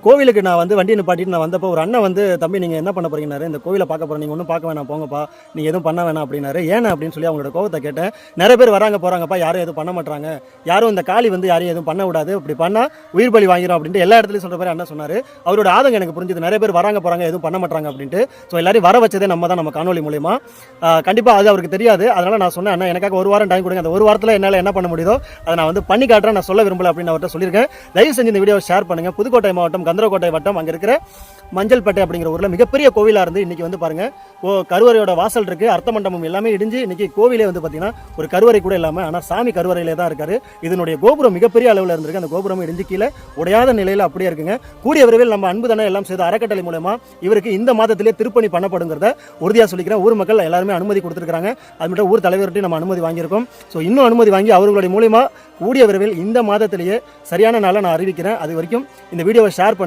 கோவிலுக்கு நான் வந்து வண்டி நிப்பாட்டிட்டு நான் வந்தப்போ ஒரு அண்ணன் வந்து தம்பி நீங்கள் என்ன பண்ண போறீங்கன்னாரு. இந்த கோவிலை பார்க்க போகிறேன், நீங்கள் ஒன்றும் பார்க்க வேணாம் போங்கப்பா, நீங்கள் எதுவும் பண்ண வேணாம் அப்படின்னாரு. ஏன்னா அப்படின்னு சொல்லி அவங்களோட கோவத்தை கேட்டேன். நிறைய பேர் வராங்க போகிறாங்கப்பா, யாரும் எதுவும் பண்ண மாட்டாங்க, யாரும் இந்த காளி வந்து யாரையும் எதுவும் பண்ண விடாது, இப்படி பண்ணால் உயிர் பலி வாங்கிடும் அப்படின்ட்டு எல்லா இடத்துலையும் சொல்கிற மாதிரி அண்ணன் சொன்னார். அவரோட ஆதங்கம் எனக்கு புரிஞ்சுது. நிறைய பேர் வராங்க போகிறாங்க எதுவும் பண்ண மாட்டாங்க அப்படின்ட்டு. ஸோ எல்லாரையும் வர வச்சதே நம்ம காணொலி மூலியமா. கண்டிப்பாக அது அவருக்கு தெரியாது. அதனால் நான் சொன்னேன், அண்ணா எனக்காக ஒரு வாரம் டைம் கொடுங்க, அந்த ஒரு வாரத்தில் என்னால் என்ன பண்ண முடியுதோ அதை நான் வந்து பண்ணி காட்டுறேன், நான் சொல்ல விரும்பல அப்படின்னு அவர்கிட்ட சொல்லியிருக்கேன். தயவு செஞ்சு இந்த வீடியோவை ஷேர் பண்ணுங்கள். புதுக்கோட்டை மாவட்டம் கந்தரக்கோட்டை வட்டம் அங்கே இருக்கிற மஞ்சள்பேட்டை அப்படிங்கிற ஊரில் மிகப்பெரிய கோவிலாக இருந்து இன்றைக்கி வந்து பாருங்கள், கருவறையோட வாசல் இருக்குது, அர்த்த மண்டபம் எல்லாமே இடிஞ்சு இன்றைக்கி கோவிலே வந்து பார்த்திங்கன்னா ஒரு கருவறை கூட இல்லாமல், ஆனால் சாமி கருவறையிலே தான் இருக்காரு. இதனுடைய கோபுரம் மிகப்பெரிய அளவில் இருந்திருக்கு. அந்த கோபுரம் இடிஞ்சு கீழே உடையாத நிலையில் அப்படியே இருக்குங்க. கூடிய விரைவில் நம்ம அன்பு தானே எல்லாம் செய்த அறக்கட்டளை மூலமா இவருக்கு இந்த மாதத்திலே திருப்பணி பண்ணப்படுங்கிறத உறுதியாக சொல்லிக்கிறேன். ஊர் மக்கள் எல்லாருமே அனுமதி கொடுத்துருக்காங்க. அது மட்டும் ஊர் தலைவர்கிட்டையும் நம்ம அனுமதி வாங்கியிருக்கோம். ஸோ இன்னும் அனுமதி வாங்கி அவர்களுடைய மூலியமாக கூடிய விரைவில் இந்த மாதத்திலேயே சரியான நாளை நான் அறிவிக்கிறேன். அது வரைக்கும் இந்த வீடியோவை ஷேர்